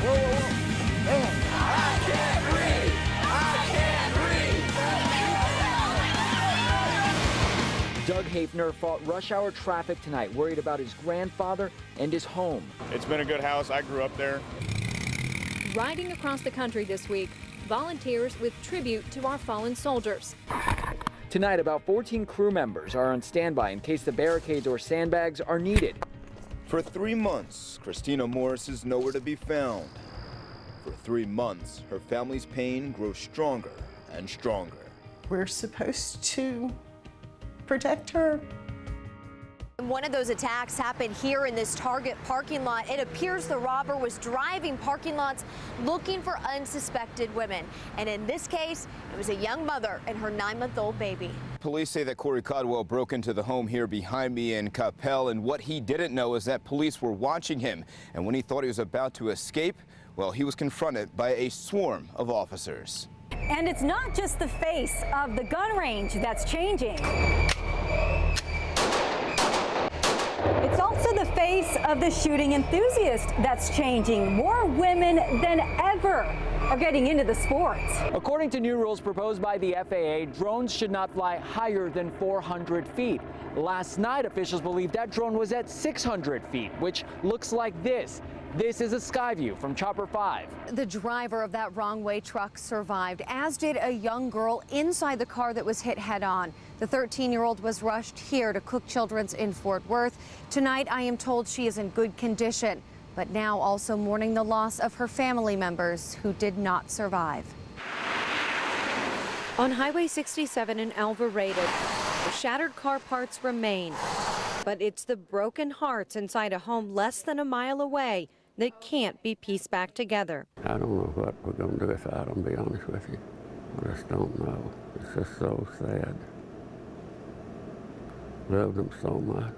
Whoa, whoa, whoa. Man. I can't breathe. I can't breathe. Doug Hafner fought rush hour traffic tonight, worried about his grandfather and his home. It's been a good house. I grew up there. Riding across the country this week, volunteers with tribute to our fallen soldiers. Tonight, about 14 crew members are on standby in case the barricades or sandbags are needed. For 3 months, Christina Morris is nowhere to be found. For 3 months, her family's pain grows stronger and stronger. We're supposed to protect her. One of those attacks happened here in this Target parking lot. It appears the robber was driving parking lots looking for unsuspected women. And in this case, it was a young mother and her 9-month-old baby. Police say that Corey Codwell broke into the home here behind me in Capel, and what he didn't know is that police were watching him. And when he thought he was about to escape, well, he was confronted by a swarm of officers. And it's not just the face of the gun range that's changing. It's also the face of the shooting enthusiast that's changing. More women than ever are getting into the sports. According to new rules proposed by the FAA, drones should not fly higher than 400 feet. Last night, officials believe that drone was at 600 feet, which looks like this. This is a sky view from Chopper 5. The driver of that wrong-way truck survived, as did a young girl inside the car that was hit head-on. The 13-year-old was rushed here to Cook Children's in Fort Worth. Tonight, I am told she is in good condition, but now also mourning the loss of her family members who did not survive. On Highway 67 in Alvarado, the shattered car parts remain, but it's the broken hearts inside a home less than a mile away that can't be pieced back together. I don't know what we're going to do without them, to be honest with you. I just don't know. It's just so sad. Love them so much.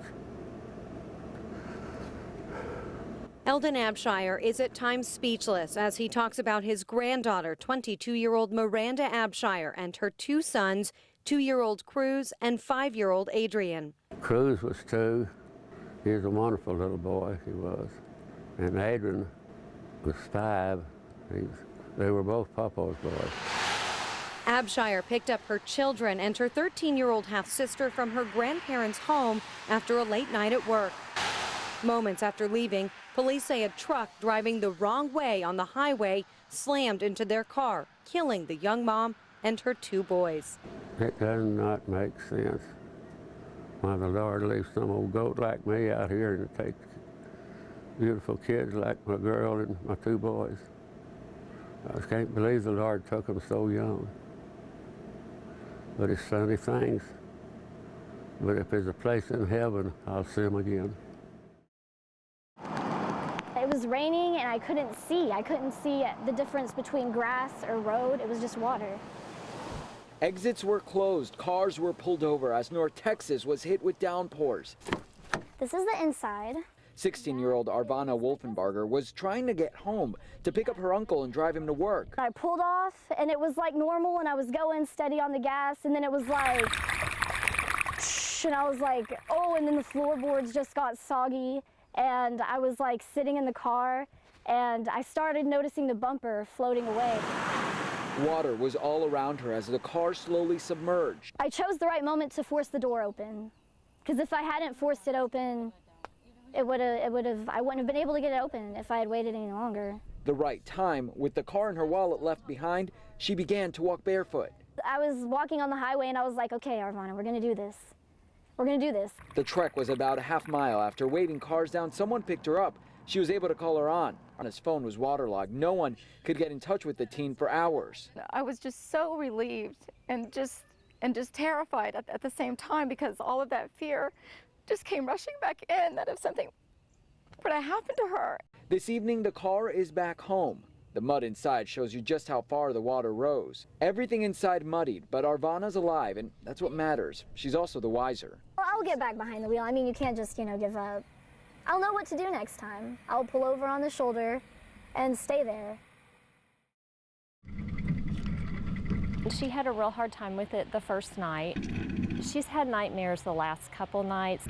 Eldon Abshire is at times speechless as he talks about his granddaughter, 22-year-old Miranda Abshire, and her 2 sons, 2-year-old Cruz and 5-year-old Adrian. Cruz was 2. He was a wonderful little boy, he was. And Adrian was 5. They were both Papa's boys. Abshire picked up her children and her 13-year-old half-sister from her grandparents' home after a late night at work. Moments after leaving, police say a truck driving the wrong way on the highway slammed into their car, killing the young mom and her 2 boys. It does not make sense why the Lord leaves some old goat like me out here and take beautiful kids like my girl and my 2 boys. I just can't believe the Lord took them so young. But it's funny things. But if there's a place in heaven, I'll see them again. It was raining and I couldn't see. I couldn't see the difference between grass or road. It was just water. Exits were closed, cars were pulled over as North Texas was hit with downpours. This is the inside. 16-year-old Arvana Wolfenbarger was trying to get home to pick up her uncle and drive him to work. I pulled off and it was like normal and I was going steady on the gas and then it was like, and I was like, oh, and then the floorboards just got soggy and I was like sitting in the car and I started noticing the bumper floating away. Water was all around her as the car slowly submerged. I chose the right moment to force the door open because if I hadn't forced it open, I wouldn't have been able to get it open if I had waited any longer. The right time, with the car and her wallet left behind, she began to walk barefoot. I was walking on the highway and I was like, okay, Arvana, we're gonna do this. We're gonna do this. The trek was about a half mile. After waving cars down, someone picked her up. She was able to call her on. His phone was waterlogged. No one could get in touch with the teen for hours. I was just so relieved and just terrified at the same time because all of that fear just came rushing back in that if something were to happen to her. This evening, the car is back home. The mud inside shows you just how far the water rose. Everything inside muddied, but Arvana's alive, and that's what matters. She's also the wiser. Well, I'll get back behind the wheel. I mean, you can't just, give up. I'll know what to do next time. I'll pull over on the shoulder and stay there. She had a real hard time with it the first night. She's had nightmares the last couple nights.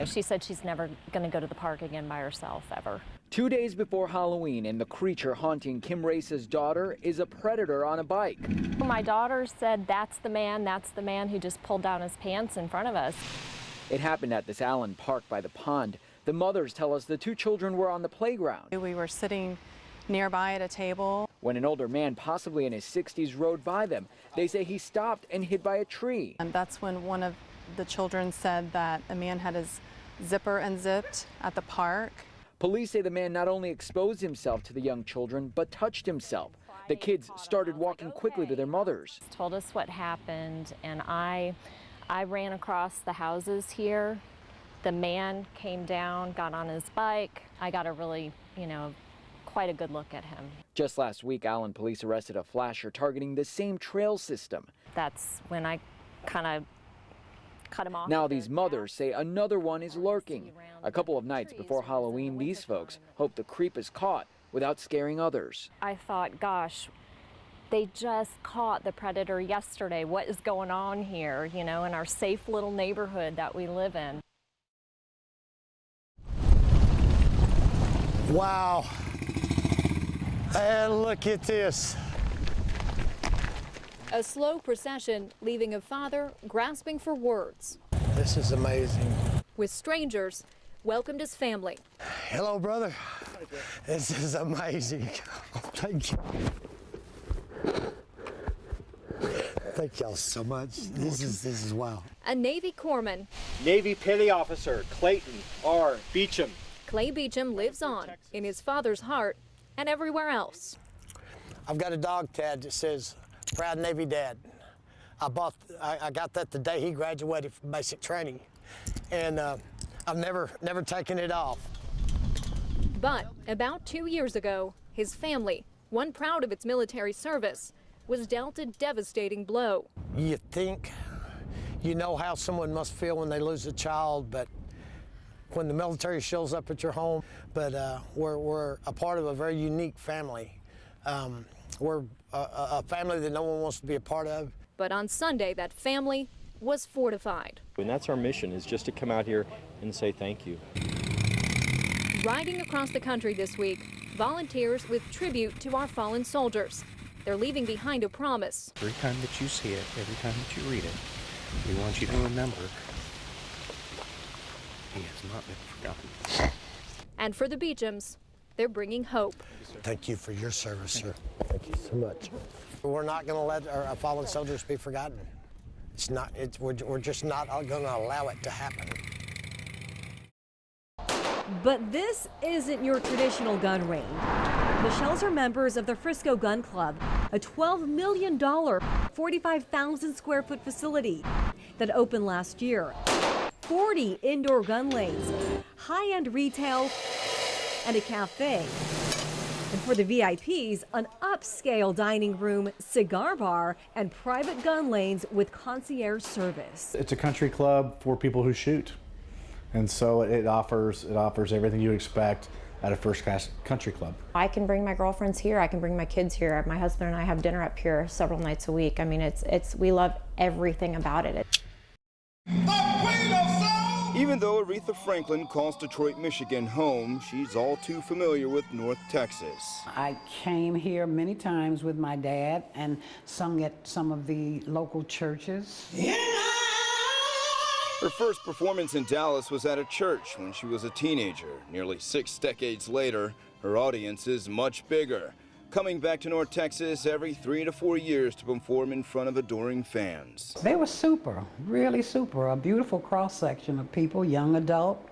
She said she's never going to go to the park again by herself, ever. 2 days before Halloween, and the creature haunting Kim Race's daughter is a predator on a bike. My daughter said, that's the man who just pulled down his pants in front of us. It happened at this Allen Park by the pond. The mothers tell us the two children were on the playground. We were sitting nearby at a table when an older man, possibly in his 60s, rode by them. They say he stopped and hid by a tree. And that's when one of the children said that a man had his zipper unzipped at the park. Police say the man not only exposed himself to the young children, but touched himself. The kids started walking quickly to their mothers. Told us what happened, and I ran across the houses here. The man came down, got on his bike. I got a really, quite a good look at him. Just last week, Allen police arrested a flasher targeting the same trail system. That's when I kind of cut him off. Now these mothers say another one is lurking. A couple of nights before Halloween, these folks hope the creep is caught without scaring others. I thought, gosh, they just caught the predator yesterday. What is going on here, in our safe little neighborhood that we live in? Wow. And look at this. A slow procession leaving a father grasping for words. This is amazing. With strangers, welcomed his family. Hello, brother. This is amazing. Thank you. Thank y'all so much. This is wow. A Navy corpsman. Navy Petty Officer Clayton R. Beecham. Clay Beecham lives on in his father's heart and everywhere else. I've got a dog tag that says, "Proud Navy Dad." I got that the day he graduated from basic training, and I've never taken it off. But about 2 years ago, his family, one proud of its military service, was dealt a devastating blow. You think you know how someone must feel when they lose a child, but when the military shows up at your home, but we're a part of a very unique family. We're a family that no one wants to be a part of. But on Sunday, that family was fortified. And that's our mission, is just to come out here and say thank you. Riding across the country this week, volunteers with tribute to our fallen soldiers. They're leaving behind a promise. Every time that you see it, every time that you read it, we want you to remember he has not been forgotten. And for the Beechams, they're bringing hope. Thank you for your service, sir. Thank you so much. We're not going to let our fallen soldiers be forgotten. We're just not going to allow it to happen. But this isn't your traditional gun range. The shells are members of the Frisco Gun Club, a $12 million, 45,000 square foot facility that opened last year. 40 indoor gun lanes, high-end retail, and a cafe. And for the VIPs, an upscale dining room, cigar bar, and private gun lanes with concierge service. It's a country club for people who shoot. And so it offers everything you expect at a first-class country club. I can bring my girlfriends here, I can bring my kids here. My husband and I have dinner up here several nights a week. I mean, we love everything about it. Even though Aretha Franklin calls Detroit, Michigan home, she's all too familiar with North Texas. I came here many times with my dad and sung at some of the local churches. Her first performance in Dallas was at a church when she was a teenager. Nearly 6 decades later, her audience is much bigger, coming back to North Texas every 3 to 4 years to perform in front of adoring fans. They were super, really super. A beautiful cross-section of people, young adult.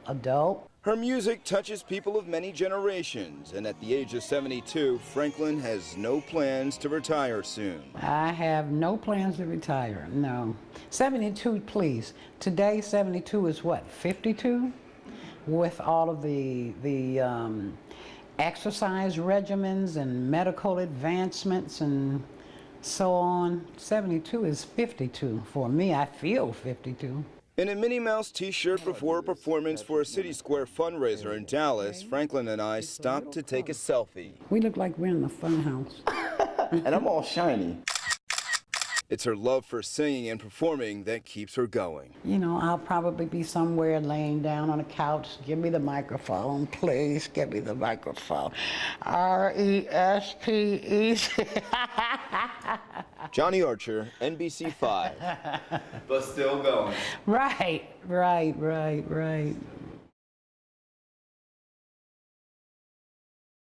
Her music touches people of many generations, and at the age of 72, Franklin has no plans to retire soon. I have no plans to retire, no. 72, please. Today, 72 is what, 52? With all of the exercise regimens and medical advancements and so on. 72 is 52. For me, I feel 52. In a Minnie Mouse t-shirt before a performance for a City Square fundraiser in Dallas, Franklin and I stopped to take a selfie. We look like we're in the fun house. And I'm all shiny. It's her love for singing and performing that keeps her going. You know, I'll probably be somewhere laying down on a couch. Give me the microphone, please. Give me the microphone. R-E-S-P-E-C. Johnny Archer, NBC 5, but still going. Right.